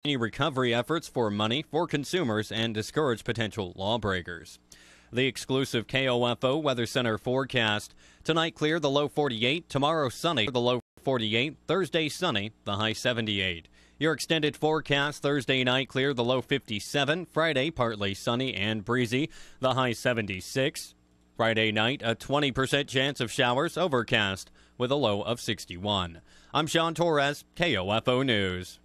Any recovery efforts for money for consumers and discourage potential lawbreakers. The exclusive KOFO Weather Center forecast. Tonight clear, the low 48. Tomorrow sunny, the low 48. Thursday sunny, the high 78. Your extended forecast. Thursday night clear, the low 57. Friday partly sunny and breezy, the high 76. Friday night a 20% chance of showers, overcast with a low of 61. I'm Sean Torres, KOFO News.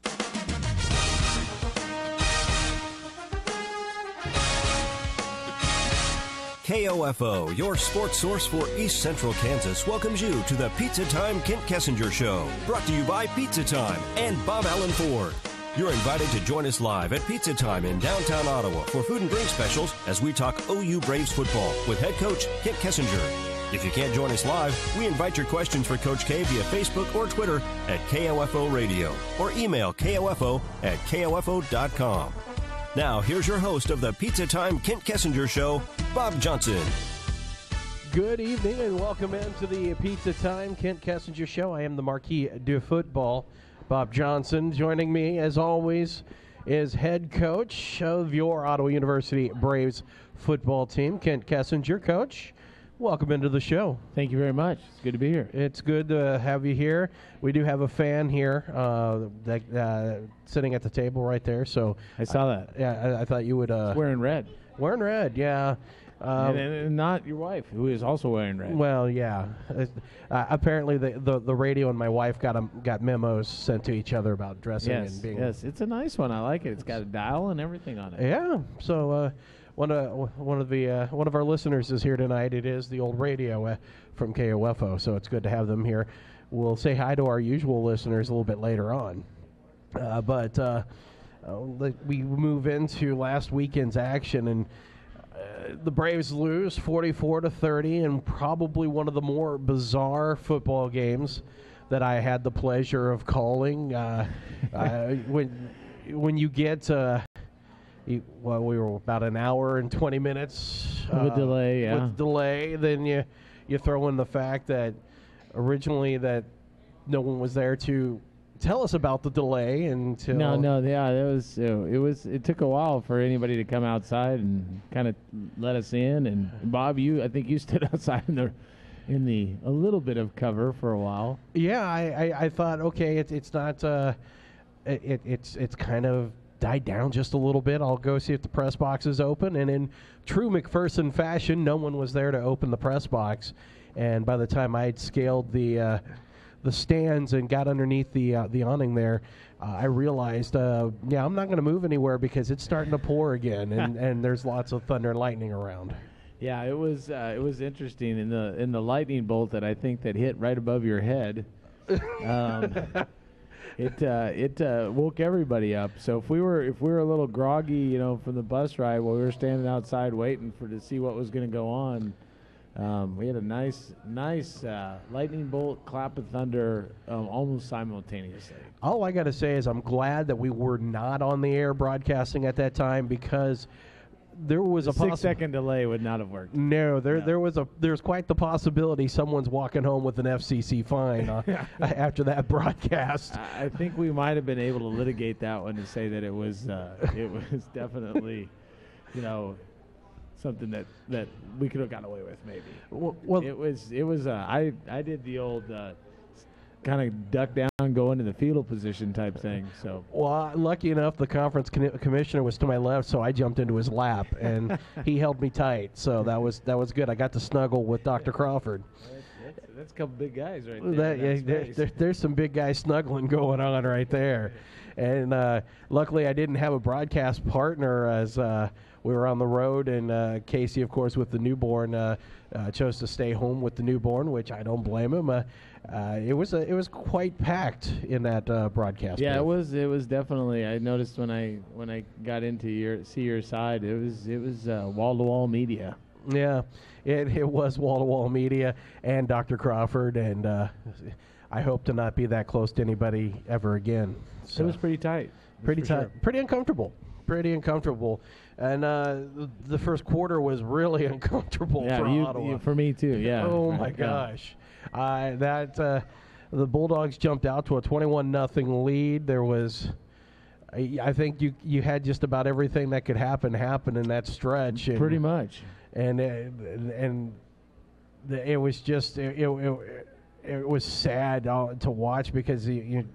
KOFO, your sports source for East Central Kansas, welcomes you to the Pizza Time Kent Kessinger Show, brought to you by Pizza Time and Bob Allen Ford. You're invited to join us live at Pizza Time in downtown Ottawa for food and drink specials as we talk OU Braves football with head coach Kent Kessinger. If you can't join us live, we invite your questions for Coach K via Facebook or Twitter at KOFO Radio or email KOFO@KOFO.com. Now, here's your host of the Pizza Time Kent Kessinger Show, Bob Johnson. Good evening and welcome into the Pizza Time Kent Kessinger Show. I am the Marquis de Football, Bob Johnson. Joining me, as always, is head coach of your Ottawa University Braves football team, Kent Kessinger. Coach, welcome into the show. Thank you very much. It's good to be here. It's good to have you here. We do have a fan here sitting at the table right there. So I saw that. Yeah, I thought you would. Wearing red. Wearing red, yeah. And not your wife, who is also wearing red. Well, yeah. Apparently, the radio and my wife got memos sent to each other about dressing and being. Yes, it's a nice one. I like it. It's got a dial and everything on it. Yeah. So one of our listeners is here tonight. It is the old radio from KOFO. So it's good to have them here. We'll say hi to our usual listeners a little bit later on. But we move into last weekend's action, and the Braves lose 44-30, and probably one of the more bizarre football games that I had the pleasure of calling. When you get we were about an hour and 20 minutes with delay, yeah. With delay, then you throw in the fact that originally that no one was there to tell us about the delay until it took a while for anybody to come outside and kind of let us in. And Bob, I think you stood outside in the a little bit of cover for a while. Yeah, I thought, okay, it's not it's kind of died down just a little bit. I'll go see if the press box is open, and in true McPherson fashion, no one was there to open the press box. And by the time I had scaled the stands and got underneath the awning there, I realized, I'm not going to move anywhere because it's starting to pour again, and there's lots of thunder and lightning around. Yeah, it was interesting in the lightning bolt that I think that hit right above your head. It woke everybody up. So if we were a little groggy, from the bus ride while we were standing outside waiting to see what was going to go on. We had a nice lightning bolt, clap of thunder, almost simultaneously. All I got to say is I'm glad that we were not on the air broadcasting at that time, because there was a 6-second delay would not have worked. No, there's quite the possibility someone's walking home with an FCC fine after that broadcast. I think we might have been able to litigate that one to say that it was definitely, something that we could have gotten away with, maybe. Well, it was. I did the old kind of duck down, go into the fetal position type thing. So, well, lucky enough, the conference commissioner was to my left, so I jumped into his lap, and he held me tight. So that was good. I got to snuggle with Dr. Crawford. That's a couple big guys right there. There's some big guys snuggling going on right there. And luckily I didn't have a broadcast partner as we were on the road, and Casey, of course, with the newborn, chose to stay home with the newborn, which I don't blame him. It was quite packed in that broadcast. Yeah, booth. it was definitely. I noticed when I got into your side, it was wall-to-wall media. Yeah, it was wall-to-wall media and Dr. Crawford, and I hope to not be that close to anybody ever again. So it was pretty tight. Pretty tight. Sure. Pretty uncomfortable. And the first quarter was really uncomfortable for Ottawa. For me too, yeah. Oh, my gosh. The Bulldogs jumped out to a 21-0 lead. There was I think you had just about everything that could happen in that stretch. And, pretty much. And it was just it was sad to watch because you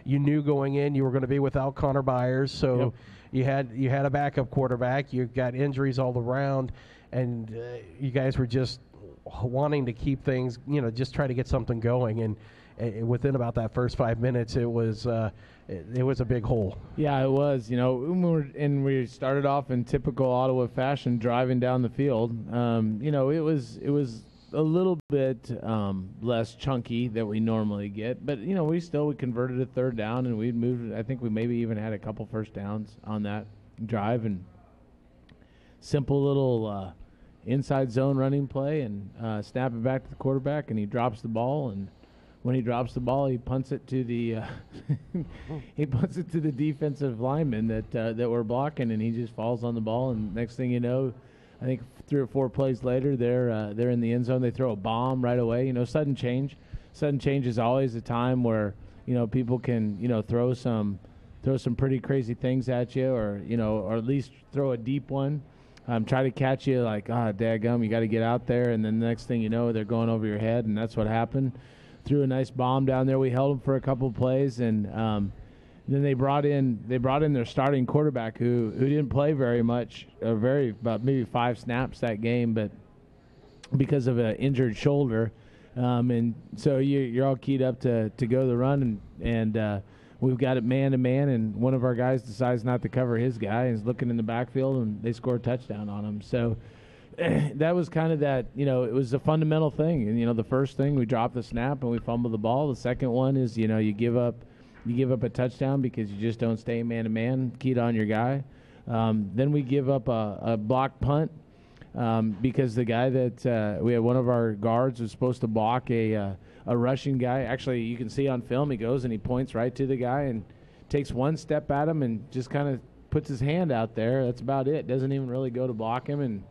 knew going in you were going to be without Connor Byers, so yep. you had a backup quarterback. You got injuries all around, and you guys were just wanting to keep things, just try to get something going. And within about that first 5 minutes, it was a big hole. Yeah, it was. We started off in typical Ottawa fashion, driving down the field. It was a little bit less chunky than we normally get, but we converted a third down, and we'd moved. I think we maybe even had a couple first downs on that drive, and simple little inside zone running play, and snap it back to the quarterback, and he drops the ball. And when he drops the ball, he punts it to the the defensive lineman that we're blocking, and he just falls on the ball. And next thing you know, I think 3 or 4 plays later, they're in the end zone. They throw a bomb right away. Sudden change. Sudden change is always a time where people can throw some pretty crazy things at you, or or at least throw a deep one. Try to catch you like, dadgum, you got to get out there, and then the next thing you know, they're going over your head, and that's what happened. Threw a nice bomb down there. We held them for a couple of plays, and then they brought in their starting quarterback who didn't play very much, about maybe 5 snaps that game, but because of an injured shoulder, and so you're all keyed up to go the run, and we've got it man to man, and one of our guys decides not to cover his guy and is looking in the backfield, and they score a touchdown on him. So that was kind of that, it was a fundamental thing. And, the first thing, we dropped the snap and we fumbled the ball. The second one is, you give up a touchdown because you just don't stay man-to-man, keyed on your guy. Then we give up a block punt because the guy that we had, one of our guards was supposed to block a rushing guy. Actually, you can see on film, he goes and he points right to the guy and takes one step at him and just kind of puts his hand out there. That's about it. Doesn't even really go to block him. And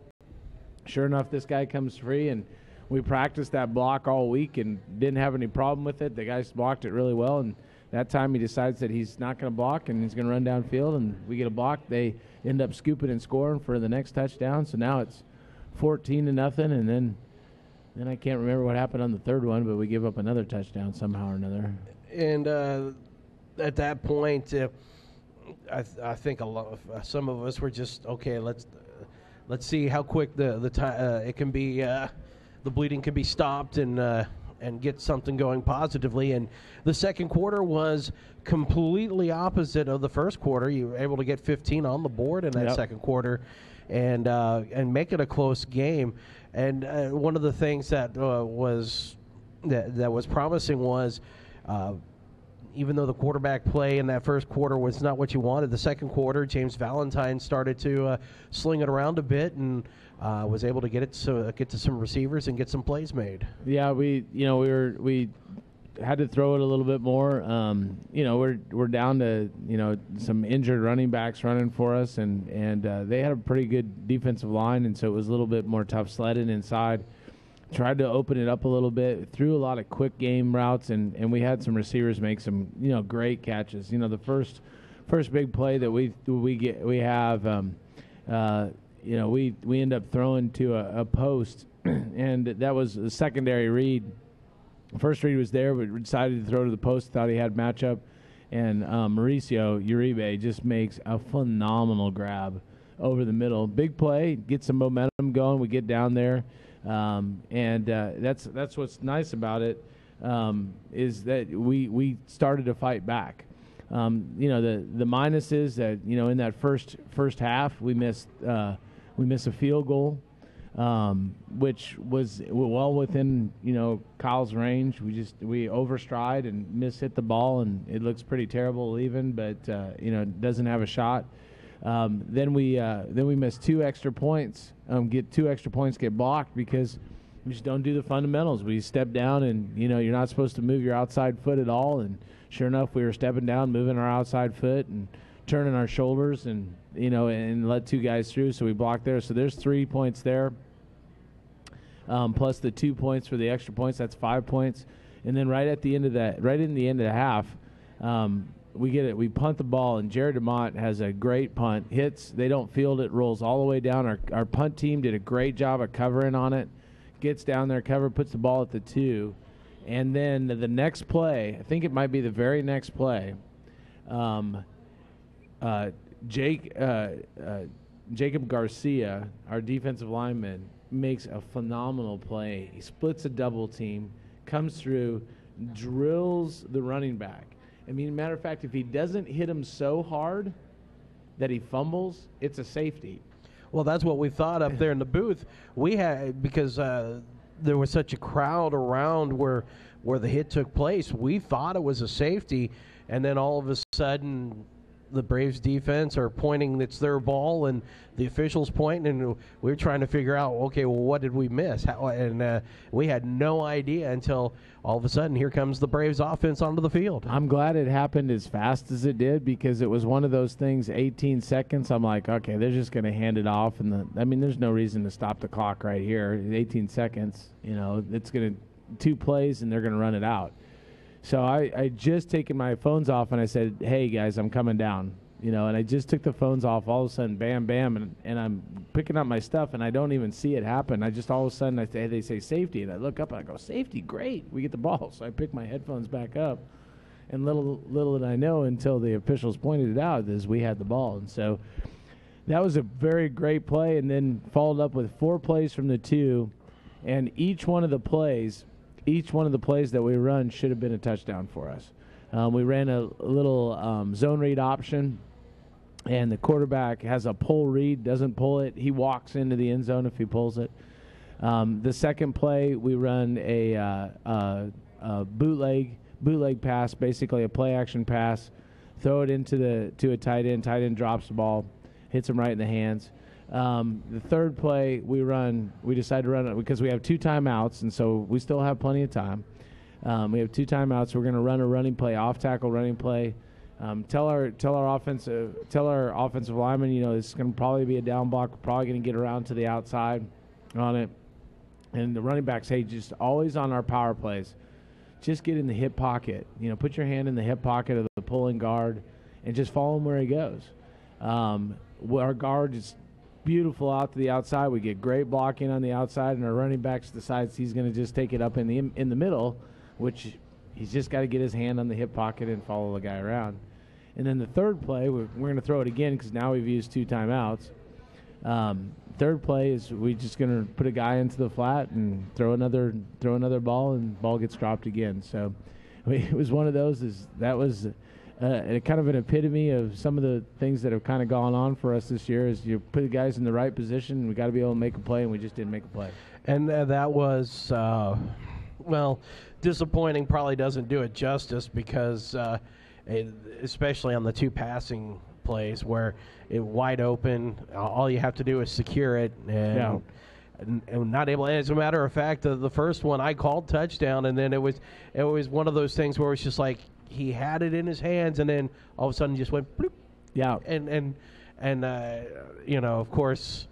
sure enough, this guy comes free, and we practiced that block all week and didn't have any problem with it. The guys blocked it really well, and that time he decides that he's not going to block and he's going to run downfield, and we get a block. They end up scooping and scoring for the next touchdown. So now it's 14-0, and then I can't remember what happened on the third one, but we give up another touchdown somehow or another. And at that point, I think some of us were just, okay, let's see how quick it can be. The bleeding can be stopped and get something going positively. And the second quarter was completely opposite of the first quarter. You were able to get 15 on the board in that second quarter, and make it a close game. And one of the things that was promising was, even though the quarterback play in that first quarter was not what you wanted, the second quarter, James Valentine started to sling it around a bit and was able to get to some receivers and get some plays made. Yeah, we had to throw it a little bit more. We're down to some injured running backs running for us, and they had a pretty good defensive line, and so it was a little bit more tough sledding inside. Tried to open it up a little bit, threw a lot of quick game routes, and we had some receivers make some great catches. The first big play that we end up throwing to a post, and that was a secondary read. First read was there, but decided to throw to the post. Thought he had matchup, and Mauricio Uribe just makes a phenomenal grab over the middle. Big play, get some momentum going. We get down there. And that's what's nice about it, is that we started to fight back. The minus is that in that first half we missed a field goal, which was well within Kyle's range. We overstride and hit the ball, and it looks pretty terrible leaving, but doesn't have a shot. Then we miss 2 extra points. Get 2 extra points, get blocked because we just don't do the fundamentals. We step down, and you're not supposed to move your outside foot at all. And sure enough, we were stepping down, moving our outside foot, and turning our shoulders, and and let 2 guys through. So we blocked there. So there's 3 points there, plus the 2 points for the extra points. That's 5 points. And then right in the end of the half, we get it. We punt the ball, and Jared DeMont has a great punt. Hits, they don't field it, rolls all the way down. Our punt team did a great job of covering on it. Gets down there, puts the ball at the 2. And then the next play, I think it might be the very next play, Jacob Garcia, our defensive lineman, makes a phenomenal play. He splits a double team, comes through, drills the running back. I mean, matter of fact, if he doesn't hit him so hard that he fumbles, it's a safety. Well, that's what we thought up there in the booth. We had, because there was such a crowd around where the hit took place, we thought it was a safety, and then all of a sudden the Braves defense are pointing it's their ball, and the officials pointing, and we were trying to figure out, okay, well, what did we miss? And we had no idea until all of a sudden here comes the Braves offense onto the field. I'm glad it happened as fast as it did, because it was one of those things, 18 seconds, I'm like, okay, they're just going to hand it off. And there's no reason to stop the clock right here. 18 seconds, it's going to 2 plays, and they're going to run it out. So I just taken my phones off, and I said, hey, guys, I'm coming down. And I just took the phones off. All of a sudden, bam, bam, and I'm picking up my stuff, and I don't even see it happen. I just all of a sudden, they say safety, and I look up, and I go, safety, great, we get the ball. So I pick my headphones back up, and little did I know until the officials pointed it out is we had the ball. And so that was a very great play, and then followed up with 4 plays from the 2, and each one of the plays that we run should have been a touchdown for us. We ran a little zone read option, and the quarterback has a pull read, doesn't pull it. He walks into the end zone if he pulls it. The second play, we run a bootleg pass, basically a play-action pass, throw it to a tight end. Tight end drops the ball, hits him right in the hands. The third play we decide to run it because we have 2 timeouts, and so we still have plenty of time. We have 2 timeouts. We're going to run a running play, off-tackle running play. Tell our offensive lineman, it's going to probably be a down block. We're probably going to get around to the outside on it. And the running backs, hey, just always on our power plays, just get in the hip pocket. Put your hand in the hip pocket of the pulling guard and just follow him where he goes. Our guard is beautiful out to the outside. We get great blocking on the outside, and our running backs decides he's going to just take it up in the middle, which he's just got to get his hand on the hip pocket and follow the guy around. And then the third play, we're going to throw it again because now we've used 2 timeouts. Third play is we just going to put a guy into the flat and throw another ball, and ball gets dropped again. So it was one of those. That was kind of an epitome of some of the things that have kind of gone on for us this year. Is you put the guys in the right position, and we got to be able to make a play, and we just didn't make a play. And that was disappointing. Probably doesn't do it justice because especially on the 2 passing plays where it wide open, all you have to do is secure it, and not able. As a matter of fact, the first one I called touchdown, and then it was one of those things where it's just like he had it in his hands, and then all of a sudden just went bloop. Yeah, and of course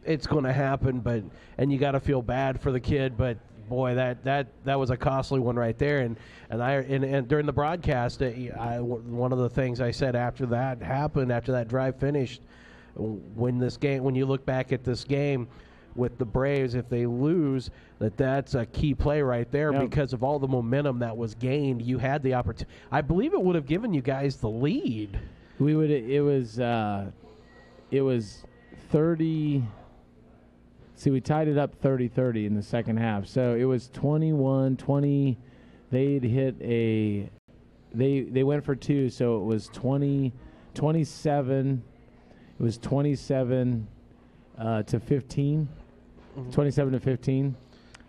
it's going to happen, and you got to feel bad for the kid, but boy, that was a costly one right there. And during the broadcast, one of the things I said after that happened, after that drive finished, when you look back at this game with the Braves, if they lose, that's a key play right there. Yep. Because of all the momentum that was gained. You had the opportunity. I believe it would have given you guys the lead. It was 30. See, we tied it up 30-30 in the second half. So it was 21-20. They'd hit they went for 2, so it was 27. It was 27 to 15. 27 to 15.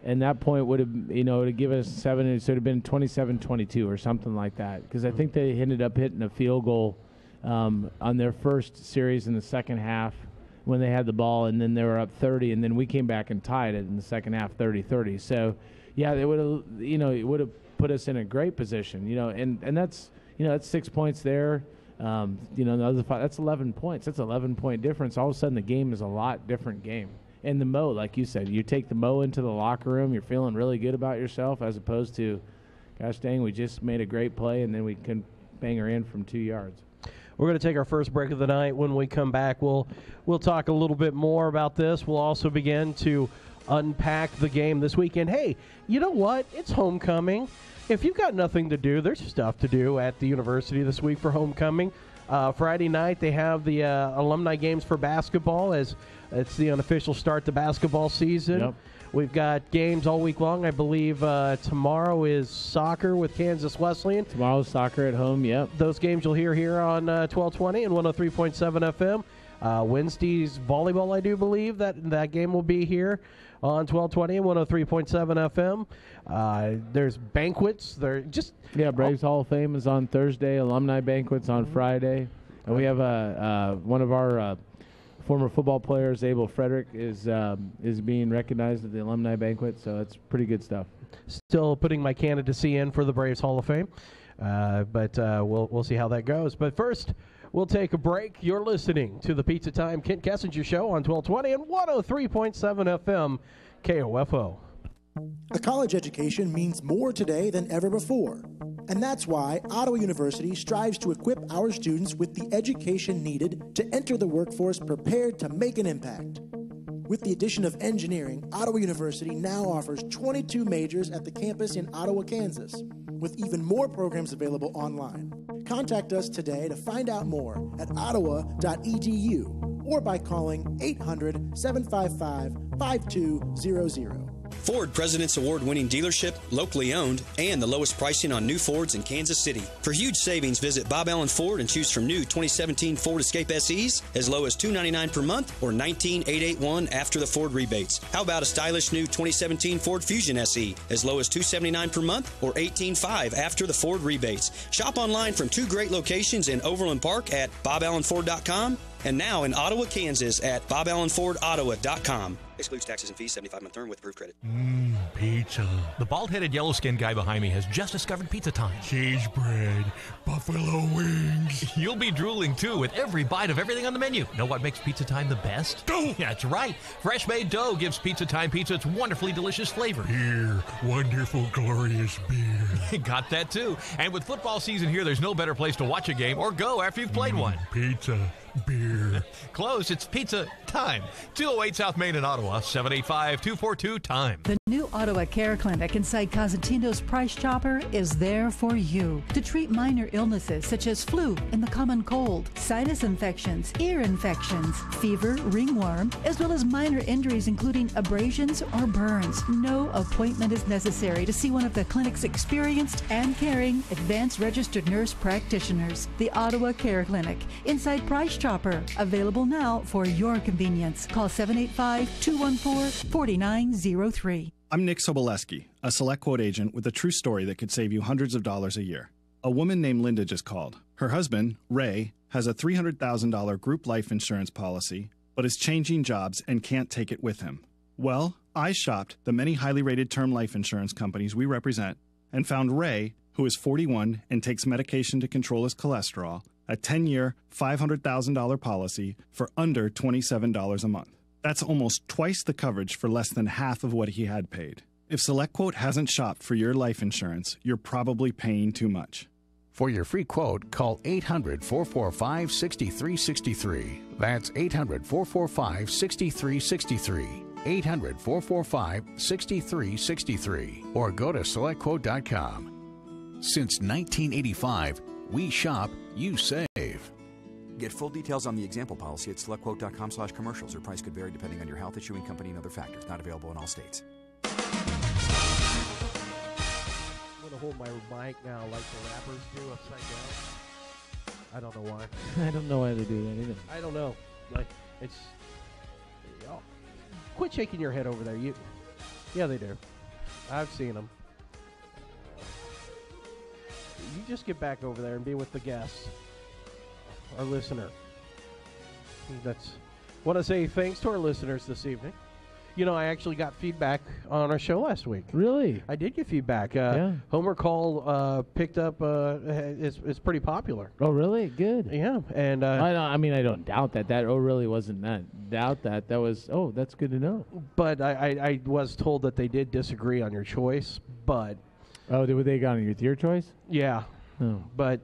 And that point would have, to give us 7, it would have been 27-22 or something like that. Because I think they ended up hitting a field goal on their first series in the second half when they had the ball, and then they were up 30, and then we came back and tied it in the second half 30-30. So, yeah, it would have, it would have put us in a great position, and that's, that's 6 points there. The other 5, that's 11 points. That's 11-point difference. All of a sudden the game is a lot different game. And the Mo, like you said, you take the Mo into the locker room, you're feeling really good about yourself, as opposed to, gosh dang, we just made a great play and then we bang her in from 2 yards. We're going to take our first break of the night. When we come back, we'll talk a little bit more about this. We'll also begin to unpack the game this weekend. Hey, you know what? It's homecoming. If you've got nothing to do, there's stuff to do at the university this week for homecoming. Friday night, they have the alumni games for basketball, as it's the unofficial start to basketball season. Yep. We've got games all week long. I believe tomorrow is soccer with Kansas Wesleyan. Tomorrow's soccer at home, yep. Those games you'll hear here on 1220 and 103.7 FM. Wednesday's volleyball, I do believe that game will be here on 1220 and 103.7 FM. There's banquets. Braves Hall of Fame is on Thursday. Alumni banquets on Friday. And we have one of our former football players, Abel Frederick, is being recognized at the alumni banquet, so it's pretty good stuff. Still putting my candidacy in for the Braves Hall of Fame, but we'll see how that goes. But first, we'll take a break. You're listening to the Pizza Time Kent Kessinger Show on 1220 and 103.7 FM KOFO. A college education means more today than ever before. And that's why Ottawa University strives to equip our students with the education needed to enter the workforce prepared to make an impact. With the addition of engineering, Ottawa University now offers 22 majors at the campus in Ottawa, Kansas, with even more programs available online. Contact us today to find out more at ottawa.edu or by calling 800-755-5200. Ford President's Award-winning dealership, locally owned, and the lowest pricing on new Fords in Kansas City. For huge savings, visit Bob Allen Ford and choose from new 2017 Ford Escape SEs as low as $299 per month or $19,881 after the Ford rebates. How about a stylish new 2017 Ford Fusion SE as low as $279 per month or $18,500 after the Ford rebates. Shop online from 2 great locations in Overland Park at boballenford.com and now in Ottawa, Kansas at boballenfordottawa.com. Excludes taxes and fees, 75-month term with approved credit. Pizza. The bald-headed, yellow-skinned guy behind me has just discovered Pizza Time. Cheese bread. Buffalo wings. You'll be drooling, too, with every bite of everything on the menu. Know what makes Pizza Time the best? Dough. Yeah, that's right. Fresh-made dough gives Pizza Time pizza its wonderfully delicious flavor. Beer. Wonderful, glorious beer. Got that, too. And with football season here, there's no better place to watch a game or go after you've played one. Pizza. Beer. Close. It's Pizza Time. 208 South Main in Ottawa, 785-242-TIME. The new Ottawa Care Clinic inside Cosentino's Price Chopper is there for you to treat minor illnesses such as flu and the common cold, sinus infections, ear infections, fever, ringworm, as well as minor injuries including abrasions or burns. No appointment is necessary to see one of the clinic's experienced and caring advanced registered nurse practitioners. The Ottawa Care Clinic inside Price Chopper, available now for your convenience. Call 785-214-4903. I'm Nick Soboleski, a Select Quote agent with a true story that could save you hundreds of dollars a year. A woman named Linda just called. Her husband, Ray, has a $300,000 group life insurance policy, but is changing jobs and can't take it with him. Well, I shopped the many highly rated term life insurance companies we represent and found Ray, who is 41 and takes medication to control his cholesterol, a 10-year, $500,000 policy for under $27 a month. That's almost twice the coverage for less than half of what he had paid. If SelectQuote hasn't shopped for your life insurance, you're probably paying too much. For your free quote, call 800-445-6363. That's 800-445-6363. 800-445-6363. Or go to SelectQuote.com. Since 1985, we shop, you save. Get full details on the example policy at selectquote.com/commercials. Or price could vary depending on your health, issuing company, and other factors. Not available in all states. I'm going to hold my mic now like the rappers do upside down. I don't know why. I don't know why they do that either. I don't know. Like, it's... Oh, quit shaking your head over there. Yeah, they do. I've seen them. You just get back over there and be with the guests, our listener. Want to say thanks to our listeners this evening. You know, I actually got feedback on our show last week. Really? I did get feedback. Yeah. Homer Call picked up. It's pretty popular. Oh, really? Good. Yeah, and I don't doubt that. That really wasn't that. Doubt that. That was. Oh, that's good to know. But I was told that they did disagree on your choice. But were they gone with your choice? Yeah. Oh. But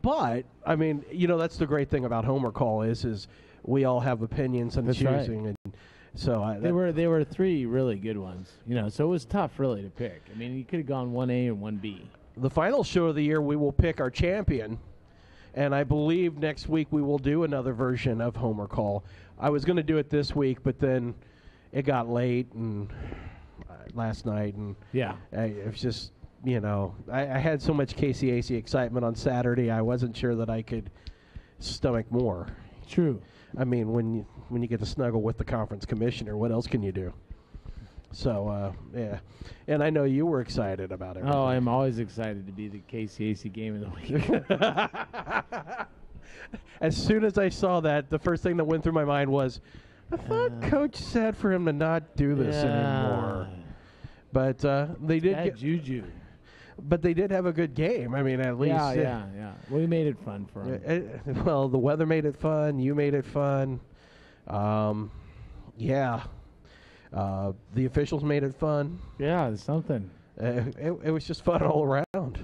But I mean, that's the great thing about Homer Call is we all have opinions and choosing, right. and so they were 3 really good ones. So it was tough really to pick. I mean, you could have gone 1A and 1B. The final show of the year, we will pick our champion, and I believe next week we will do another version of Homer Call. I was going to do it this week, but then it got late and last night, and it was just I had so much KCAC excitement on Saturday, I wasn't sure that I could stomach more. True. I mean, when you get to snuggle with the conference commissioner, what else can you do? So, yeah. And I know you were excited about it. Oh, I'm always excited to be the KCAC game of the week. As soon as I saw that, the first thing that went through my mind was, I thought Coach said for him to not do this anymore. But they did get juju. But they did have a good game. I mean, at least. Yeah. We made it fun for them. Well, the weather made it fun. You made it fun. Yeah. The officials made it fun. Yeah, it's something. It was just fun all around.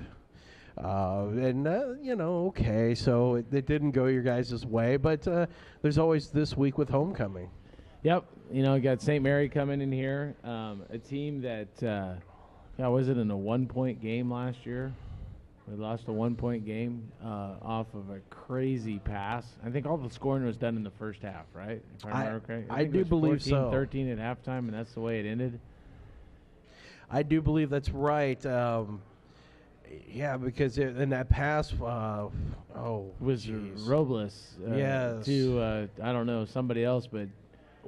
Okay, so it didn't go your guys' way, but there's always this week with homecoming. Yep. We got St. Mary coming in here, a team that, was it in a 1-point game last year? We lost a 1-point game off of a crazy pass. I think all the scoring was done in the first half, right? If I remember correctly. I do believe 14-13 at halftime, and that's the way it ended. I do believe that's right. Yeah, because in that pass, was geez. Robles yes. to I don't know, somebody else, but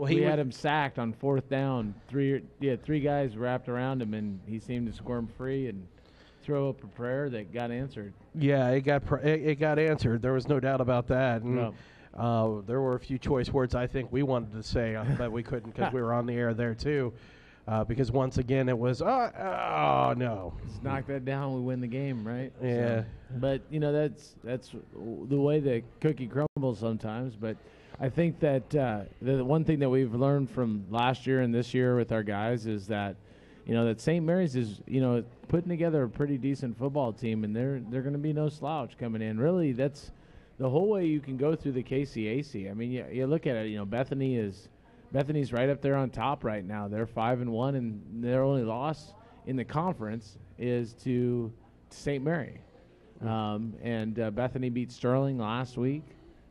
he had him sacked on 4th down. 3 guys wrapped around him, and he seemed to squirm free and throw up a prayer that got answered. Yeah, it got answered. There was no doubt about that. And, there were a few choice words I think we wanted to say, but we couldn't because we were on the air there too. Because once again it was no. Let's knock that down. We win the game, right? Yeah. So, but that's the way the cookie crumbles sometimes. But I think that the one thing that we've learned from last year and this year with our guys is that that St. Mary's is putting together a pretty decent football team, and they're going to be no slouch coming in. Really, that's the whole way you can go through the KCAC. I mean, you look at it. Bethany's right up there on top right now. They're 5-1, and their only loss in the conference is to St. Mary. And Bethany beat Sterling last week.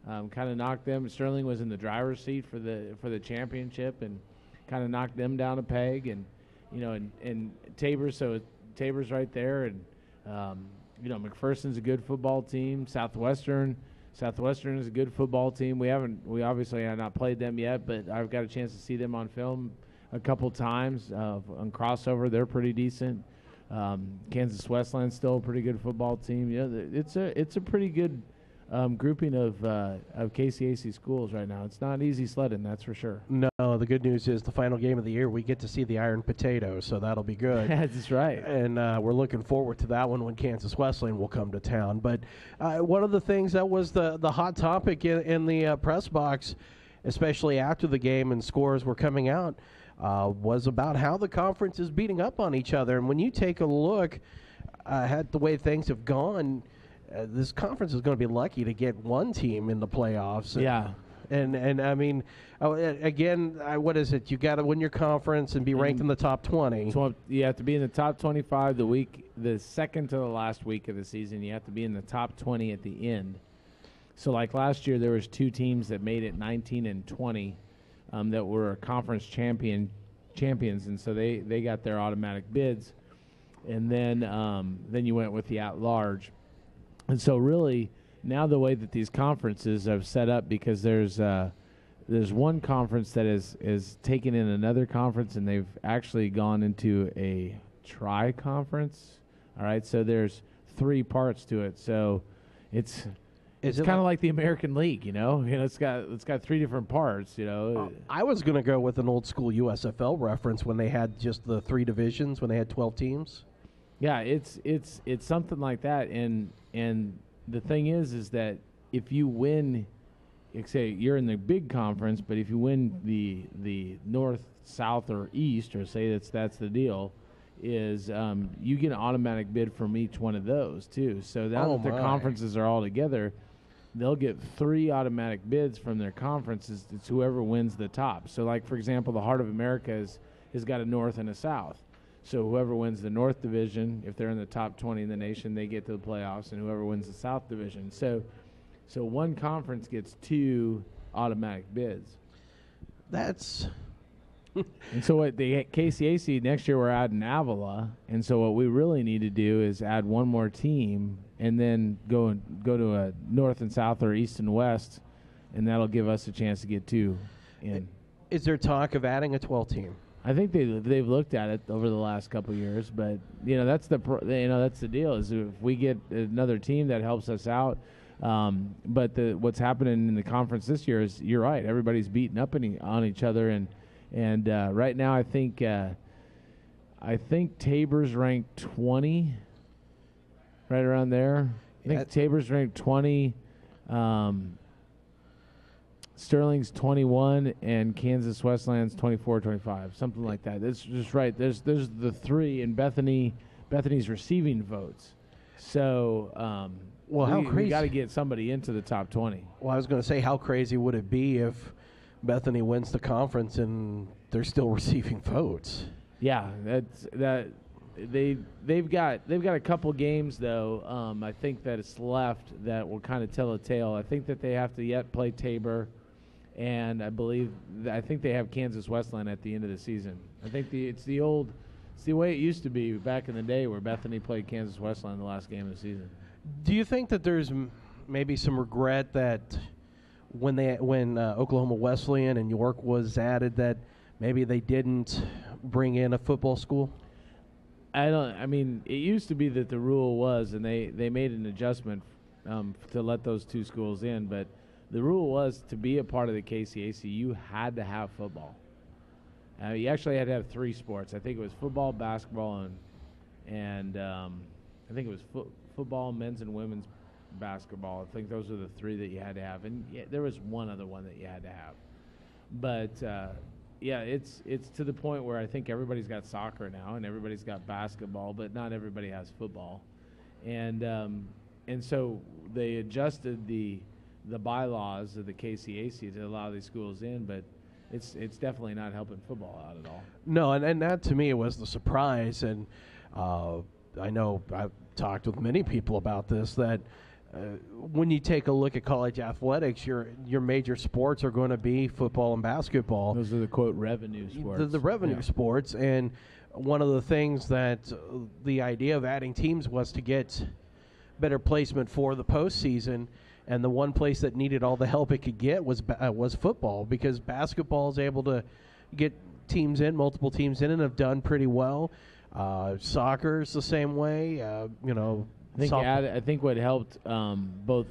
Kind of knocked them. Sterling was in the driver's seat for the championship, and kind of knocked them down a peg. And and Tabor's right there, and McPherson's a good football team. Southwestern is a good football team. We obviously have not played them yet, but I've got a chance to see them on film a couple times on crossover. They're pretty decent. Kansas Westland's still a pretty good football team. It's a pretty good grouping of KCAC schools right now. It's not easy sledding, that's for sure. No, the good news is the final game of the year, we get to see the Iron Potato, so that'll be good. That's right. And we're looking forward to that one when Kansas Wesleyan will come to town. But one of the things that was the hot topic in the press box, especially after the game and scores were coming out, was about how the conference is beating up on each other. And when you take a look at the way things have gone, this conference is going to be lucky to get one team in the playoffs. Yeah. And I mean, again, what is it? You got to win your conference and be ranked in the top 20. So you have to be in the top 25 the second to the last week of the season. You have to be in the top 20 at the end. So like last year, there was 2 teams that made it 19 and 20 that were conference champions, and so they got their automatic bids. And then you went with the at-large. And so really now the way that these conferences have set up, because there's one conference that is taken in another conference, and they've actually gone into a tri-conference. All right, so there's 3 parts to it. So it's kind of like the American League, it's got 3 different parts, I was going to go with an old school USFL reference when they had just the 3 divisions, when they had 12 teams. Yeah, it's something like that, and the thing is that if you win, say you're in the big conference, but if you win the north, south, or east, or say that's the deal, is you get an automatic bid from each one of those too. So now that their conferences are all together, they'll get 3 automatic bids from their conferences. It's whoever wins the top. So, like, for example, the Heart of America has got a North and a South. So whoever wins the North Division, if they're in the top 20 in the nation, they get to the playoffs, and whoever wins the South Division. So one conference gets 2 automatic bids. That's and so what the KCAC next year we're adding Avila, and so what we really need to do is add one more team and then go to a North and South or East and West, and that'll give us a chance to get 2 in. Is there talk of adding a 12 team? I think they've looked at it over the last couple of years, but that's the deal is if we get another team that helps us out. But what's happening in the conference this year is you're right. Everybody's beating up on each other, and right now I think Tabor's ranked 20, right around there. I think Tabor's ranked 20. Sterling's 21 and Kansas Westland's 24, 25, something like that. That's just right. There's the 3 and Bethany's receiving votes. So how crazy! We got to get somebody into the top 20. Well, I was going to say, how crazy would it be if Bethany wins the conference and they're still receiving votes? Yeah, they've got a couple games though. I think that it's left that will kind of tell a tale. I think that they have to yet play Tabor. And I think they have Kansas Westland at the end of the season. I think it's the way it used to be back in the day where Bethany played Kansas Westland the last game of the season. Do you think that there's maybe some regret that when Oklahoma Wesleyan and York was added that maybe they didn't bring in a football school? I mean, it used to be that the rule was, and they made an adjustment to let those 2 schools in, but the rule was to be a part of the KCAC, you had to have football. You actually had to have 3 sports. I think it was football, basketball, and I think it was football, men's and women's basketball. I think those are the 3 that you had to have. And there was one other one that you had to have. But, it's to the point where I think everybody's got soccer now and everybody's got basketball, but not everybody has football. And so they adjusted the bylaws of the KCAC to allow these schools in, but it's definitely not helping football out at all. No, and that to me was the surprise, and I know I've talked with many people about this, that when you take a look at college athletics, your major sports are going to be football and basketball. Those are the, quote, revenue sports. The revenue sports, and one of the things that the idea of adding teams was to get better placement for the postseason. And the one place that needed all the help it could get was football, because basketball is able to get multiple teams in, and have done pretty well. Soccer is the same way. I think what helped both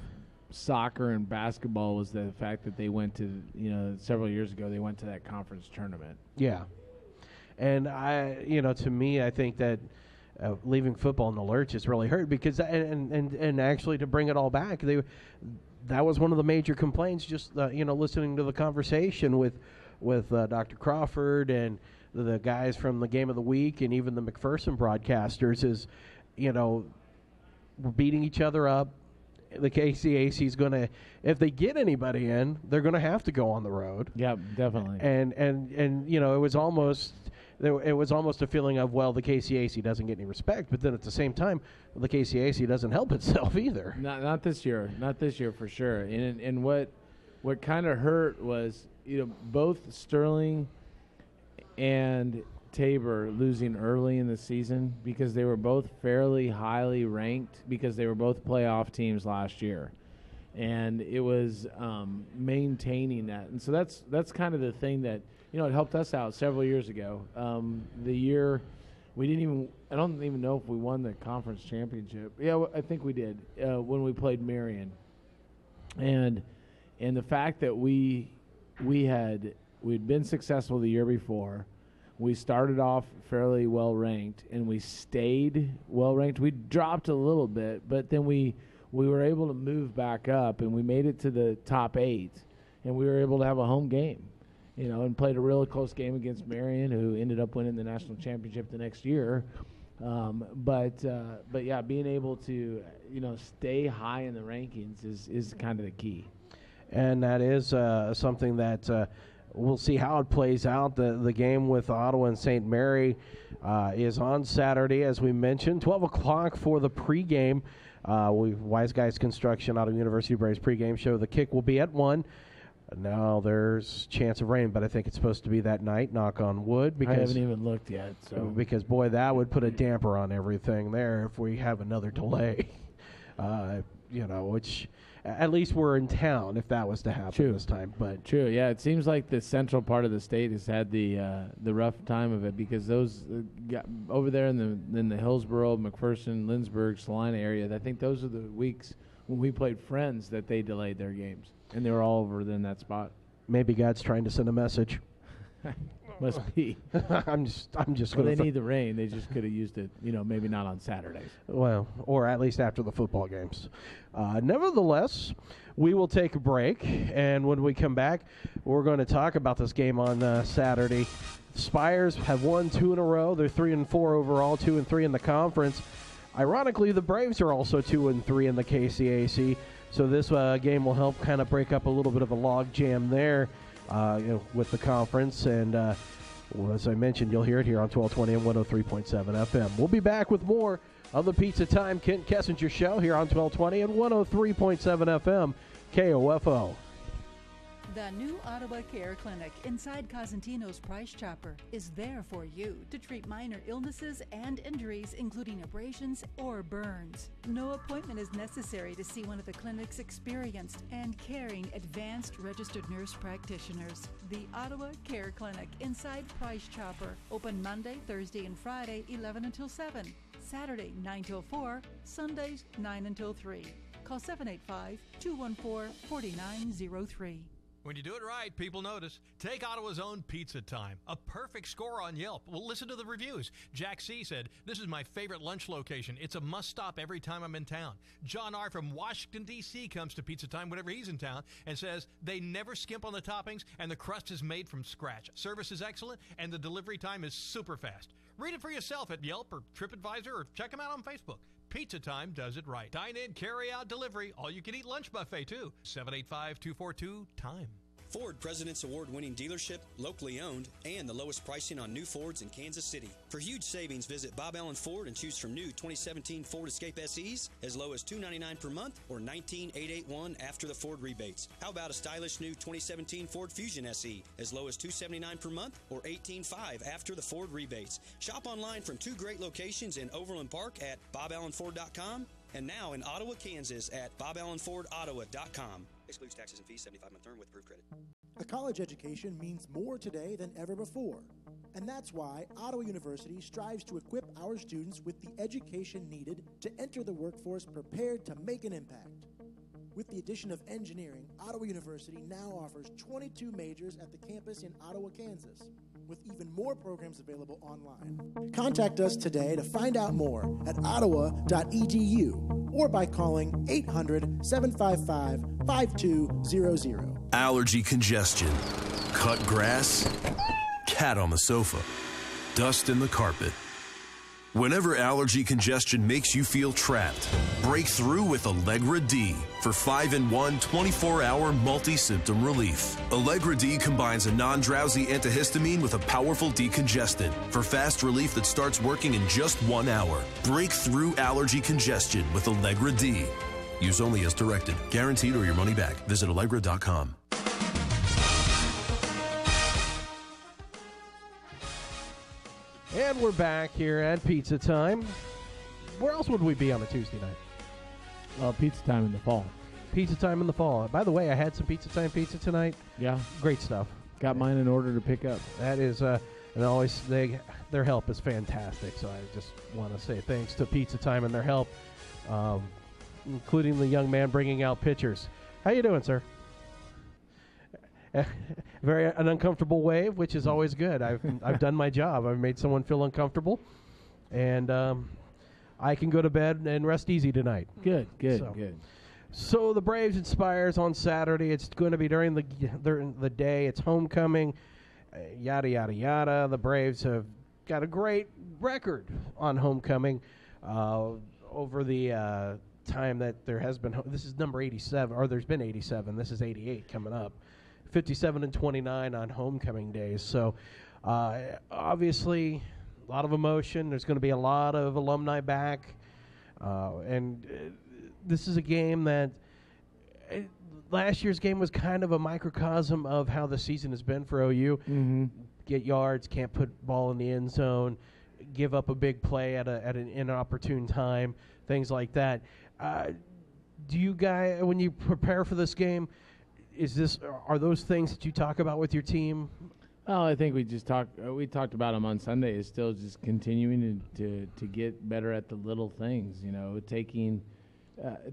soccer and basketball was the fact that they went to, several years ago, they went to that conference tournament. Yeah. And to me, I think that leaving football in the lurch has really hurt, because and actually to bring it all back, that was one of the major complaints. Just listening to the conversation with Dr. Crawford and the guys from the Game of the Week and even the McPherson broadcasters is, we're beating each other up. The KCAC is going to, if they get anybody in, they're going to have to go on the road. Yeah, definitely. And it was almost. It was almost a feeling of, well, the KCAC doesn't get any respect, but then at the same time, the KCAC doesn't help itself either. Not this year. Not this year for sure. And what kind of hurt was, both Sterling and Tabor losing early in the season, because they were both fairly highly ranked, because they were both playoff teams last year. And it was maintaining that. And so that's kind of the thing that, it helped us out several years ago. The year we I don't even know if we won the conference championship. Yeah, I think we did when we played Marion. And the fact that we'd been successful the year before, we started off fairly well ranked, and we stayed well ranked. We dropped a little bit, but then we were able to move back up, and we made it to the top 8, and we were able to have a home game. and played a really close game against Marion, who ended up winning the national championship the next year. But yeah, being able to stay high in the rankings is kind of the key. And that is something that we'll see how it plays out. The game with Ottawa and St. Mary is on Saturday, as we mentioned, 12 o'clock for the pregame. Wise Guys Construction out of University of Braves pregame show. The kick will be at 1. Now there's chance of rain, but I think it's supposed to be that night, knock on wood. Because I haven't even looked yet. Because, boy, that would put a damper on everything there if we have another delay. Which at least we're in town if that was to happen this time. But True, yeah. It seems like the central part of the state has had the rough time of it, because those over there in the Hillsborough, McPherson, Lindsborg, Salina area, I think those are the weeks when we played Friends that they delayed their games. And they were all over in that spot. Maybe God's trying to send a message. Must be. I'm just. Well, they need the rain. They just could have used it. Maybe not on Saturdays. Well, or at least after the football games. Nevertheless, we will take a break, and when we come back, we're going to talk about this game on Saturday. Spires have won 2 in a row. They're 3-4 overall, 2-3 in the conference. Ironically, the Braves are also 2-3 in the KCAC. So this game will help kind of break up a little bit of a log jam there with the conference. And as I mentioned, you'll hear it here on 1220 and 103.7 FM. We'll be back with more of the Pizza Time Kent Kessinger Show here on 1220 and 103.7 FM, KOFO. The new Ottawa Care Clinic inside Cosentino's Price Chopper is there for you to treat minor illnesses and injuries, including abrasions or burns. No appointment is necessary to see one of the clinic's experienced and caring advanced registered nurse practitioners. The Ottawa Care Clinic inside Price Chopper, open Monday, Thursday, and Friday, 11 until 7. Saturday, 9 till 4. Sundays, 9 until 3. Call 785-214-4903. When you do it right, people notice. Take Ottawa's own Pizza Time. A perfect score on Yelp. Well, listen to the reviews. Jack C. said, "This is my favorite lunch location. It's a must-stop every time I'm in town." John R. from Washington, D.C. comes to Pizza Time whenever he's in town and says, "They never skimp on the toppings and the crust is made from scratch. Service is excellent and the delivery time is super fast." Read it for yourself at Yelp or TripAdvisor, or check them out on Facebook. Pizza Time does it right. Dine in, carry out, delivery. All you can eat lunch buffet, too. 785-242-TIME. Ford President's Award-winning dealership, locally owned, and the lowest pricing on new Fords in Kansas City. For huge savings, visit Bob Allen Ford and choose from new 2017 Ford Escape SEs as low as $299 per month or $19,881 after the Ford rebates. How about a stylish new 2017 Ford Fusion SE as low as $279 per month or $18,500 after the Ford rebates? Shop online from 2 great locations in Overland Park at BobAllenFord.com and now in Ottawa, Kansas at BobAllenFordOttawa.com. Excludes taxes and fees, 75-month term with approved credit. A college education means more today than ever before. And that's why Ottawa University strives to equip our students with the education needed to enter the workforce prepared to make an impact. With the addition of engineering, Ottawa University now offers 22 majors at the campus in Ottawa, Kansas, with even more programs available online. Contact us today to find out more at ottawa.edu or by calling 800-755-5200. Allergy congestion, cut grass, cat on the sofa, dust in the carpet. Whenever allergy congestion makes you feel trapped, break through with Allegra D for 5-in-1 24-hour multi-symptom relief. Allegra D combines a non-drowsy antihistamine with a powerful decongestant for fast relief that starts working in just 1 hour. Break through allergy congestion with Allegra D. Use only as directed. Guaranteed or your money back. Visit Allegra.com. And we're back here at Pizza Time. Where else would we be on a Tuesday night? Well, Pizza Time in the fall. Pizza Time in the fall. By the way, I had some Pizza Time pizza tonight. Yeah. Great stuff. Got mine in order to pick up. That is, and always their help is fantastic. So I just want to say thanks to Pizza Time and their help, including the young man bringing out pitchers. How you doing, sir? An uncomfortable wave, which is always good. I've done my job. I've made someone feel uncomfortable, and I can go to bed and rest easy tonight. Good. So the Braves at Spires on Saturday. It's going to be during the day. It's homecoming, yada, yada, yada. The Braves have got a great record on homecoming over the time that there has been. This is number 87, or there's been 87. This is 88 coming up. 57-29 on homecoming days. So obviously a lot of emotion. There's going to be a lot of alumni back. And this is a game that last year's game was kind of a microcosm of how the season has been for OU. Mm-hmm. Get yards, can't put ball in the end zone, give up a big play at an inopportune time, things like that. Do you guys, when you prepare for this game, are those things that you talk about with your team? Well, I think we talked about them on Sunday. Is still just continuing to get better at the little things.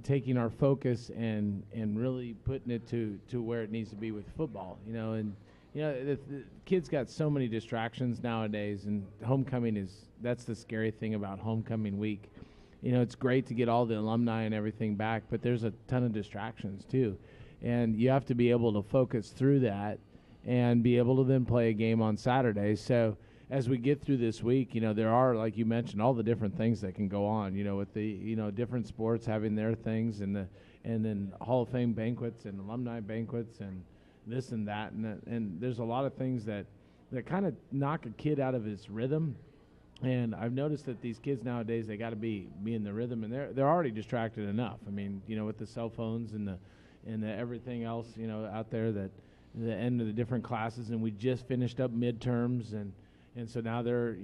Taking our focus and really putting it to where it needs to be with football. The kids got so many distractions nowadays, and homecoming that's the scary thing about homecoming week. It's great to get all the alumni and everything back, but there's a ton of distractions too, and you have to be able to focus through that and be able to then play a game on Saturday. So as we get through this week, there are, like you mentioned, all the different things that can go on, with the, different sports having their things, and then Hall of Fame banquets and alumni banquets and this and that. And there's a lot of things that kind of knock a kid out of his rhythm. And I've noticed that these kids nowadays, they got to be in the rhythm, and they're already distracted enough. I mean, with the cell phones and the everything else, out there, that the end of the different classes, and we just finished up midterms, and so now they're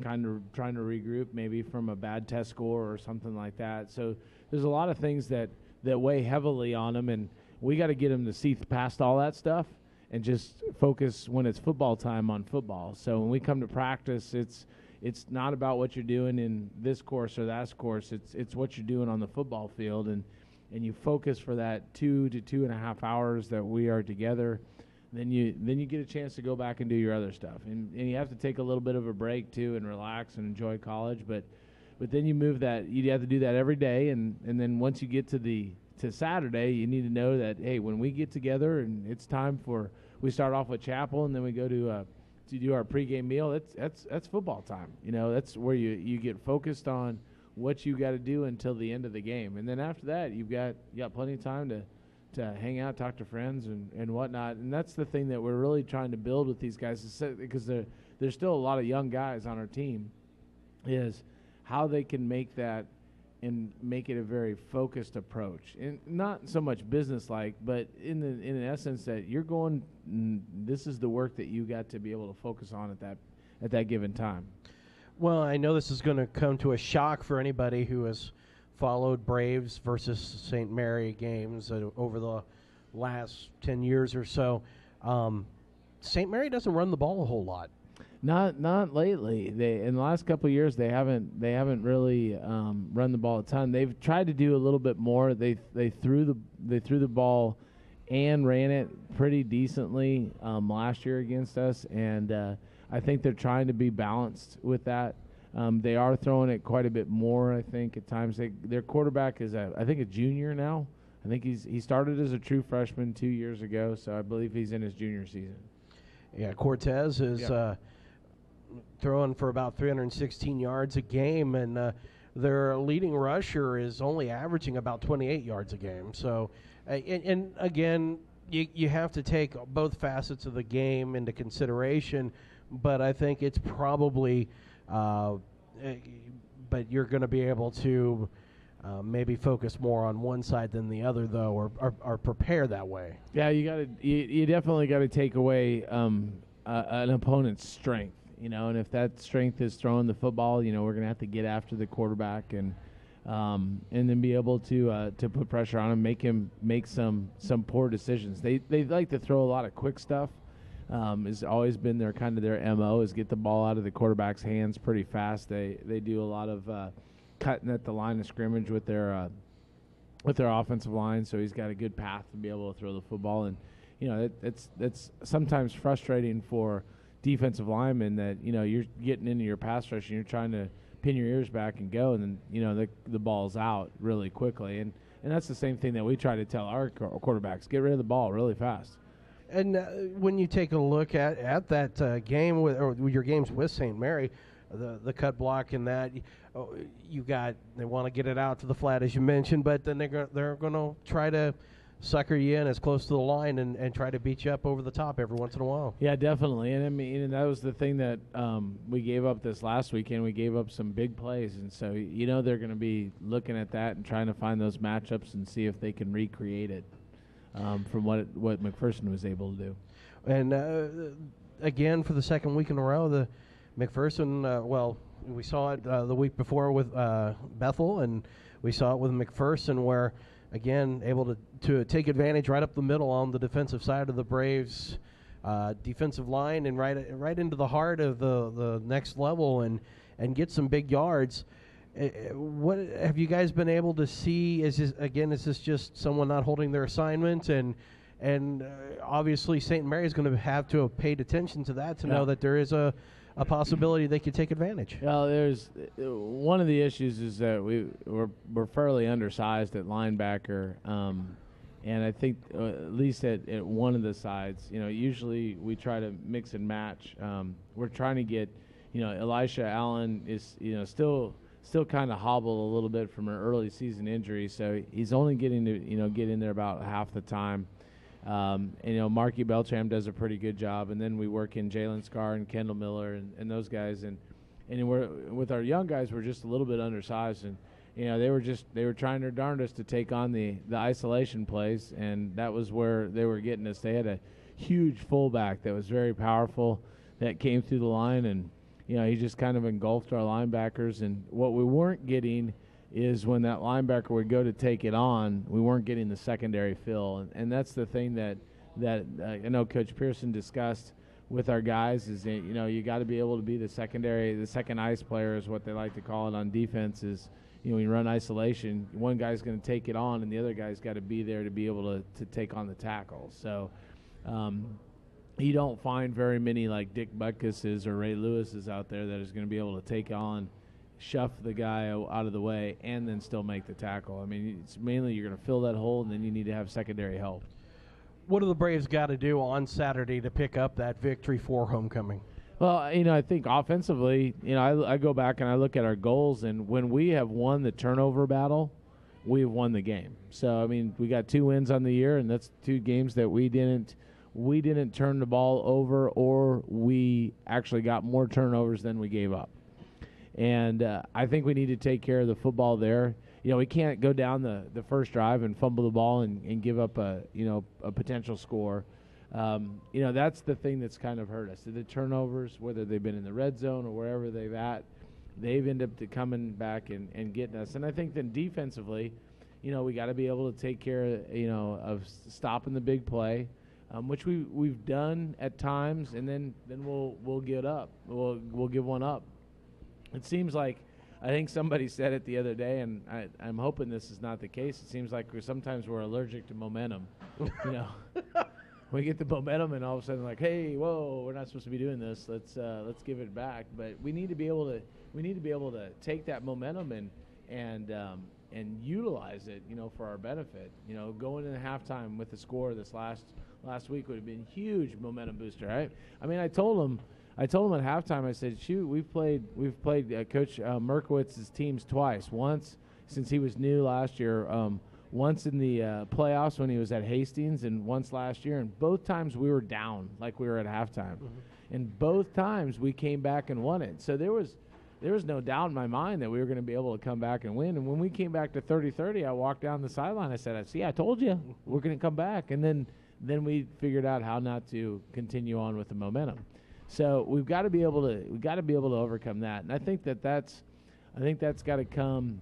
kind of trying to regroup maybe from a bad test score or something like that. So there's a lot of things that weigh heavily on them, and we got to get them to see past all that stuff and just focus when it's football time on football. So when we come to practice, it's not about what you're doing in this course or that course. It's what you're doing on the football field, and you focus for that 2 to 2.5 hours that we are together. Then you get a chance to go back and do your other stuff, and you have to take a little bit of a break too and relax and enjoy college. But then you move that, you have to do that every day, and then once you get to Saturday, you need to know that, hey, when we get together and it's time we start off with chapel, and then we go to do our pregame meal. That's football time. That's where you get focused on what you got to do until the end of the game, and then after that, you got plenty of time to hang out, talk to friends, and whatnot. And that's the thing that we're really trying to build with these guys, because there's still a lot of young guys on our team, is how they can make that and make it a very focused approach, and not so much business-like, but in an essence that you're going. This is the work that you got to be able to focus on at that given time. Well, I know this is going to come to a shock for anybody who has followed Braves versus St. Mary games over the last 10 years or so. St. Mary doesn't run the ball a whole lot. Not lately. In the last couple of years, they haven't really run the ball a ton. They've tried to do a little bit more. They threw the ball and ran it pretty decently last year against us, and I think they're trying to be balanced with that. They are throwing it quite a bit more, I think, at times. Their quarterback is, I think, a junior now. I think he started as a true freshman 2 years ago, so I believe he's in his junior season. Yeah, Cortez is throwing for about 316 yards a game, and their leading rusher is only averaging about 28 yards a game. So, and again, you have to take both facets of the game into consideration, but I think it's probably but you're going to be able to maybe focus more on one side than the other, though, or prepare that way. Yeah, you definitely got to take away an opponent's strength, and if that strength is throwing the football, we're going to have to get after the quarterback and then be able to put pressure on him, make some poor decisions. They like to throw a lot of quick stuff. Has always been their MO, is get the ball out of the quarterback's hands pretty fast. They do a lot of cutting at the line of scrimmage with their offensive line, so he's got a good path to be able to throw the football. And it's sometimes frustrating for defensive linemen that you're getting into your pass rush and you're trying to pin your ears back and go, and then the ball's out really quickly. And And that's the same thing that we try to tell our quarterbacks: get rid of the ball really fast. And when you take a look at that game or your games with St. Mary, the cut block and that, they want to get it out to the flat as you mentioned, but then they're going to try to sucker you in as close to the line and try to beat you up over the top every once in a while. Yeah, definitely. And I mean, that was the thing that we gave up this last weekend. We gave up some big plays, and so they're going to be looking at that and trying to find those matchups and see if they can recreate it from what McPherson was able to do. And again, for the second week in a row, the McPherson. We saw it the week before with Bethel, and we saw it with McPherson, where again, able to take advantage right up the middle on the defensive side of the Braves defensive line and right into the heart of the next level and get some big yards. What have you guys been able to see? Is this just someone not holding their assignment? And obviously St. Mary's going to have paid attention to that to know that there is a possibility they could take advantage. Well, there's one of the issues is that we're fairly undersized at linebacker, and I think at least at one of the sides, usually we try to mix and match. We're trying to get, Elisha Allen is still kind of hobbled a little bit from an early season injury, so he's only getting to get in there about half the time. Marky Beltram does a pretty good job, and then we work in Jalen Scarr and Kendall Miller and those guys, and we're with our young guys, we're just a little bit undersized, and they were trying their darndest to take on the isolation plays, and that was where they were getting us. They had a huge fullback that was very powerful that came through the line, and he just kind of engulfed our linebackers, and what we weren't getting is when that linebacker would go to take it on, we weren't getting the secondary fill. And that's the thing that I know Coach Pearson discussed with our guys is that, you got to be able to be the second ice player is what they like to call it on defense is, when you run isolation, one guy's going to take it on and the other guy's got to be there to be able to take on the tackle. So you don't find very many like Dick Butkus's or Ray Lewis's out there that is going to be able to take on, shove the guy out of the way, and then still make the tackle. I mean, it's mainly you're going to fill that hole, and then you need to have secondary help. What do the Braves got to do on Saturday to pick up that victory for homecoming? Well, I think offensively, I go back and I look at our goals, and when we have won the turnover battle, we've won the game. So, I mean, we got 2 wins on the year, and that's 2 games that we didn't turn the ball over, or we actually got more turnovers than we gave up. And I think we need to take care of the football there. We can't go down the first drive and fumble the ball and give up a potential score. That's the thing that's kind of hurt us. The turnovers, whether they've been in the red zone or wherever they've ended up coming back and getting us. And I think then defensively, we got to be able to take care of stopping the big play, which we've done at times, and then we'll get up. We'll give one up. It seems like, I think somebody said it the other day, and I'm hoping this is not the case. It seems like sometimes we're allergic to momentum. We get the momentum, and all of a sudden, like, hey, whoa, we're not supposed to be doing this. Let's give it back. But we need to be able to take that momentum and utilize it, for our benefit. Going into halftime with the score this last week would have been a huge momentum booster, right? I mean, I told them at halftime, I said, shoot, we've played Coach Merkowitz's teams twice. Once since he was new last year, once in the playoffs when he was at Hastings, and once last year. And both times we were down like we were at halftime. Mm-hmm. And both times we came back and won it. So there was no doubt in my mind that we were going to be able to come back and win. And when we came back to 30-30, I walked down the sideline. I said, I told you, we're going to come back. And then we figured out how not to continue on with the momentum. So we've got to be able to overcome that, and I think that's got to come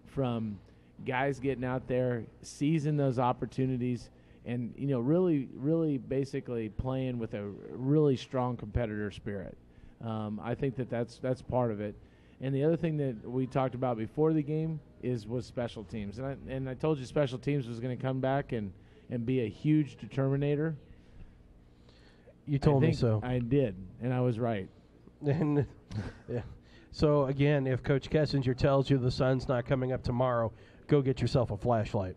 from guys getting out there, seizing those opportunities, and really basically playing with a really strong competitor spirit. I think that's part of it, and the other thing that we talked about before the game was special teams, and I told you special teams was going to come back and be a huge determinator. You told me so. I did, and I was right. And yeah. So again, if Coach Kessinger tells you the sun's not coming up tomorrow, go get yourself a flashlight.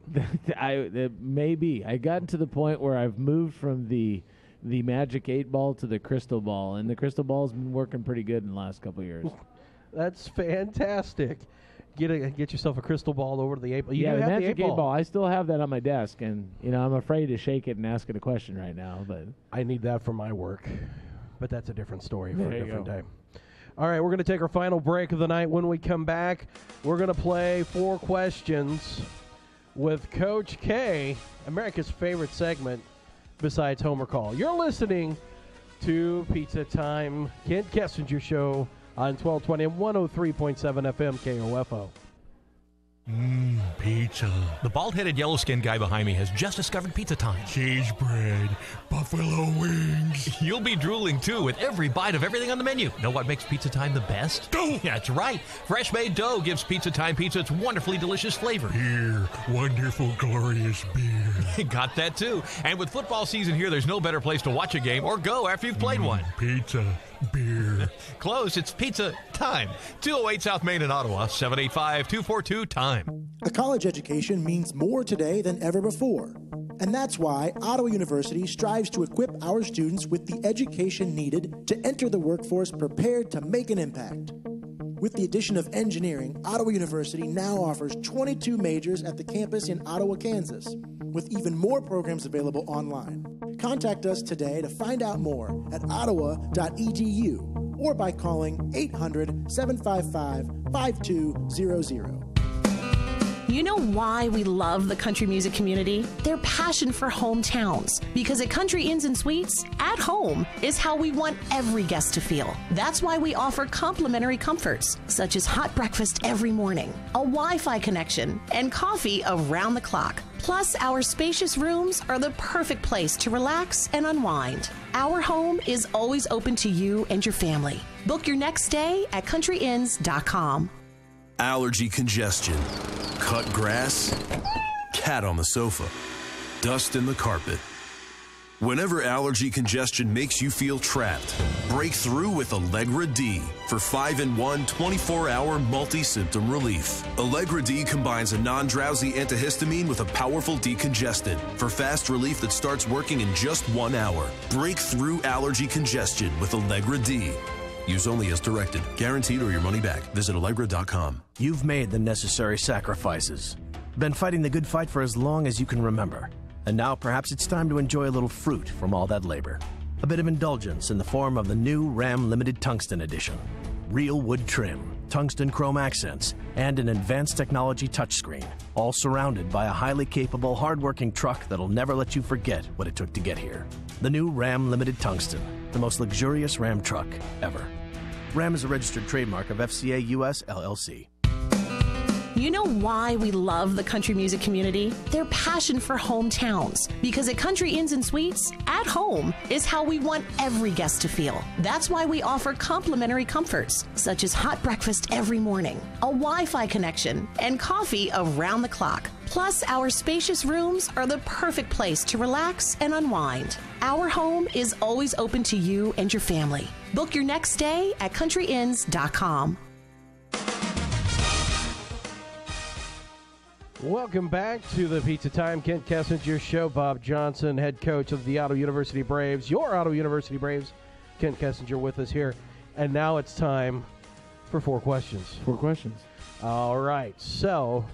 Maybe. I gotten to the point where I've moved from the Magic 8 Ball to the Crystal Ball, and the Crystal Ball's been working pretty good in the last couple of years. That's fantastic. Get yourself a crystal ball over to the 8 Ball. The Magic 8 Ball. I still have that on my desk, and I'm afraid to shake it and ask it a question right now. But I need that for my work. But that's a different story for a different day. All right, we're going to take our final break of the night. When we come back, we're going to play 4 questions with Coach K, America's favorite segment besides Homer Call. You're listening to Pizza Time, Kent Kessinger Show on 1220 and 103.7 FM KOFO. Pizza. The bald-headed, yellow-skinned guy behind me has just discovered Pizza Time. Cheese bread. Buffalo wings. You'll be drooling, too, with every bite of everything on the menu. Know what makes Pizza Time the best? Dough. Yeah, that's right. Fresh-made dough gives Pizza Time pizza its wonderfully delicious flavor. Beer. Wonderful, glorious beer. Got that, too. And with football season here, there's no better place to watch a game or go after you've played one. Pizza. Beer. Close. It's Pizza Time. 208 South Main in Ottawa, 785-242-TIME. A college education means more today than ever before. And that's why Ottawa University strives to equip our students with the education needed to enter the workforce prepared to make an impact. With the addition of engineering, Ottawa University now offers 22 majors at the campus in Ottawa, Kansas, with even more programs available online. Contact us today to find out more at ottawa.edu or by calling 800-755-5200. You know why we love the country music community? Their passion for hometowns. Because at Country Inns and Suites, at home is how we want every guest to feel. That's why we offer complimentary comforts, such as hot breakfast every morning, a Wi-Fi connection, and coffee around the clock. Plus, our spacious rooms are the perfect place to relax and unwind. Our home is always open to you and your family. Book your next stay at countryinns.com. Allergy congestion, cut grass, cat on the sofa, dust in the carpet. Whenever allergy congestion makes you feel trapped, break through with Allegra D for 5-in-1 24-hour multi-symptom relief. Allegra D combines a non-drowsy antihistamine with a powerful decongestant for fast relief that starts working in just 1 hour. Break through allergy congestion with Allegra D. Use only as directed. Guaranteed or your money back. Visit Allegra.com. You've made the necessary sacrifices. Been fighting the good fight for as long as you can remember. And now perhaps it's time to enjoy a little fruit from all that labor. A bit of indulgence in the form of the new Ram Limited Tungsten Edition. Real wood trim, tungsten chrome accents, and an advanced technology touchscreen. All surrounded by a highly capable, hardworking truck that'll never let you forget what it took to get here. The new Ram Limited Tungsten. The most luxurious Ram truck ever. Ram is a registered trademark of FCA US LLC. You know why we love the country music community? Their passion for hometowns. Because at Country Inns and Suites, at home is how we want every guest to feel. That's why we offer complimentary comforts, such as hot breakfast every morning, a Wi-Fi connection, and coffee around the clock. Plus, our spacious rooms are the perfect place to relax and unwind. Our home is always open to you and your family. Book your next stay at countryinns.com. Welcome back to the Pizza Time Kent Kessinger Show. Bob Johnson, head coach of the Ottawa University Braves. Your Ottawa University Braves. Kent Kessinger with us here. And now it's time for 4 questions. 4 questions. All right. So,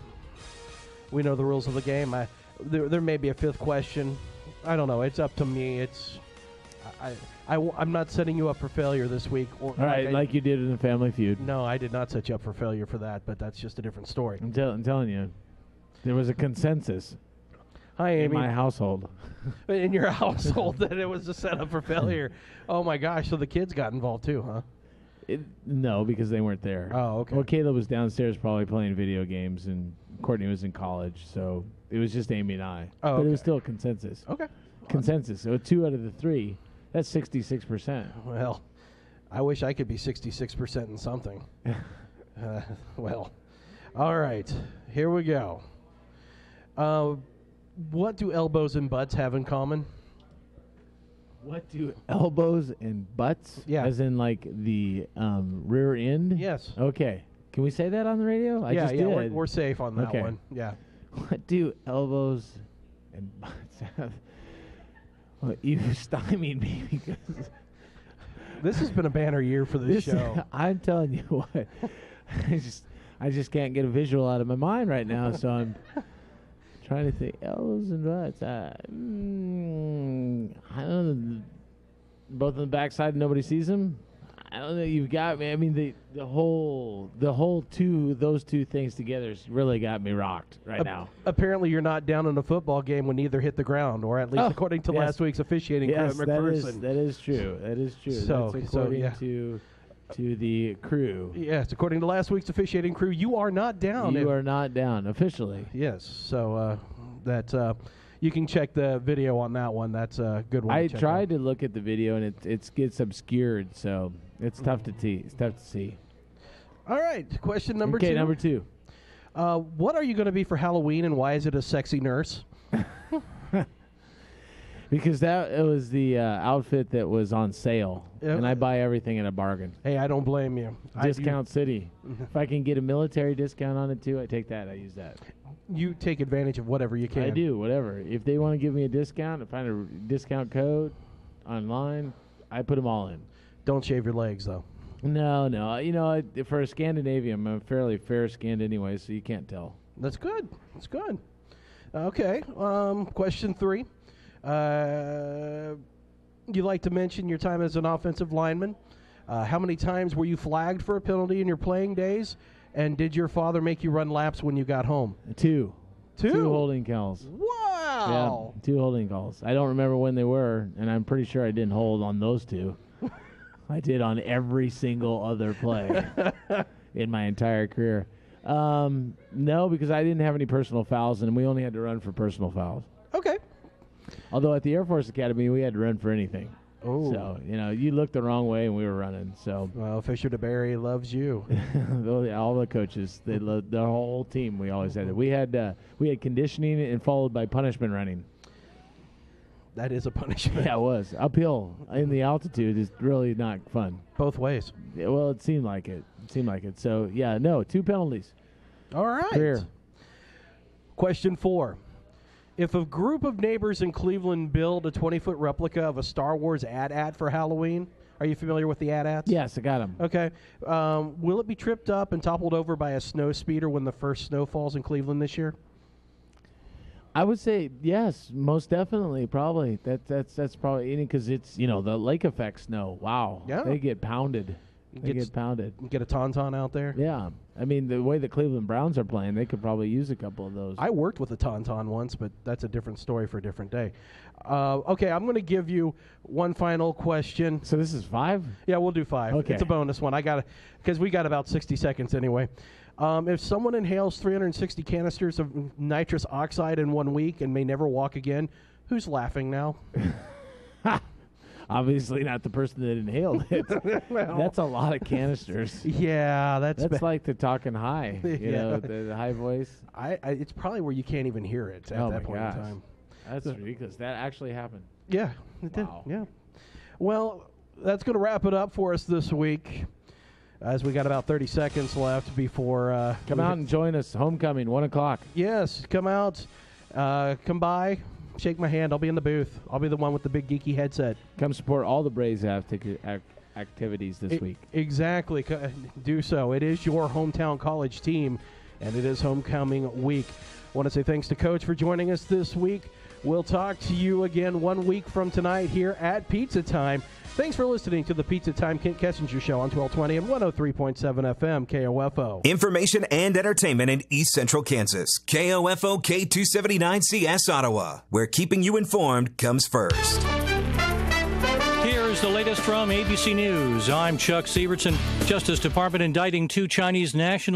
we know the rules of the game. There may be a 5th question. I don't know. It's up to me. I'm not setting you up for failure this week. All right, like you did in the Family Feud. No, I did not set you up for failure for that, but that's just a different story. I'm telling you. There was a consensus. Hi, Amy. In my household. In your household that it was a setup for failure. Oh, my gosh. So the kids got involved too, huh? No, because they weren't there. Oh, okay. Well, Caleb was downstairs probably playing video games, and Courtney was in college, so it was just Amy and I. Oh, but okay. it was still a consensus. Okay. Consensus. So 2 out of the 3, that's 66%. Well, I wish I could be 66% in something. Well, all right. Here we go. What do elbows and butts have in common? What do elbows and butts? Yeah. As in like the rear end? Yes. Okay. Can we say that on the radio? I just did. We're safe on that one. Yeah. What do elbows and butts have? Well, you stymied me because this has been a banner year for this show. I'm telling you what, I just can't get a visual out of my mind right now, so I'm trying to think elbows and butts. I don't know. Both on the backside and nobody sees them. I don't know. You've got me. I mean, those two things together has really got me rocked right now. Apparently, you're not down in a football game when neither hit the ground, or at least according to last week's officiating crew. Yes, that is true. That is true. So, that's according to the crew. Yes, according to last week's officiating crew, you are not down. You are not down officially. Yes. So you can check the video on that one. That's a good one. I tried to look at the video and it gets obscured, so it's tough to see. It's tough to see. All right, question number 2. Okay, number 2. What are you going to be for Halloween, and why is it a sexy nurse? Because it was the outfit that was on sale, and I buy everything at a bargain. Hey, I don't blame you. Discount City. If I can get a military discount on it too, I take that. I use that. You take advantage of whatever you can. I do, whatever. If they want to give me a discount, I find a discount code online, I put them all in. Don't shave your legs, though. No. You know, for a Scandinavian, I'm fairly fair-skinned anyway, so you can't tell. That's good. That's good. Okay. Question 3. You like to mention your time as an offensive lineman. How many times were you flagged for a penalty in your playing days? And did your father make you run laps when you got home? 2. 2? 2 holding calls. Wow. Yeah, 2 holding calls. I don't remember when they were, and I'm pretty sure I didn't hold on those 2. I did on every single other play in my entire career. No, because I didn't have any personal fouls, and we only had to run for personal fouls. Okay. Although at the Air Force Academy, we had to run for anything. Oh. So, you looked the wrong way, and we were running. So, well, Fisher DeBerry loves you. All the coaches, they loved the whole team. We always had it. We had conditioning and followed by punishment running. That is a punishment. Yeah, it was. Uphill in the altitude is really not fun. Both ways. Yeah, well, it seemed like it. So, 2 penalties. All right. Clear. Question 4. If a group of neighbors in Cleveland build a 20-foot replica of a Star Wars AT-AT for Halloween, are you familiar with the AT-ATs? Yes, I got them. Okay. Will it be tripped up and toppled over by a snow speeder when the first snow falls in Cleveland this year? I would say yes, most definitely, probably. That's probably because it's the lake effect snow. Wow, yeah, they get pounded. Get pounded. Get a tauntaun out there. Yeah, I mean the way the Cleveland Browns are playing, they could probably use a couple of those. I worked with a tauntaun once, but that's a different story for a different day. Okay, I'm going to give you one final question. So this is 5? Yeah, we'll do 5. Okay, it's a bonus one. Because we got about 60 seconds anyway. If someone inhales 360 canisters of nitrous oxide in 1 week and may never walk again, who's laughing now? Obviously not the person that inhaled it. Well, that's a lot of canisters. Yeah, that's like the talking high, the high voice. It's probably where you can't even hear it at that point in time. That's ridiculous. That actually happened. Yeah, it did. Yeah. Well, that's going to wrap it up for us this week, as we got about 30 seconds left before... come out and join us. Homecoming, 1 o'clock. Yes, come out. Come by. Shake my hand. I'll be in the booth. I'll be the one with the big geeky headset. Come support all the Braves activities this week. Exactly. Do so. It is your hometown college team, and it is homecoming week. I want to say thanks to Coach for joining us this week. We'll talk to you again 1 week from tonight here at Pizza Time. Thanks for listening to the Pizza Time Kent Kessinger Show on 1220 and 103.7 FM KOFO. Information and entertainment in East Central Kansas. KOFO K279CS Ottawa, where keeping you informed comes first. Here's the latest from ABC News. I'm Chuck Sievertson. Justice Department indicting 2 Chinese nationals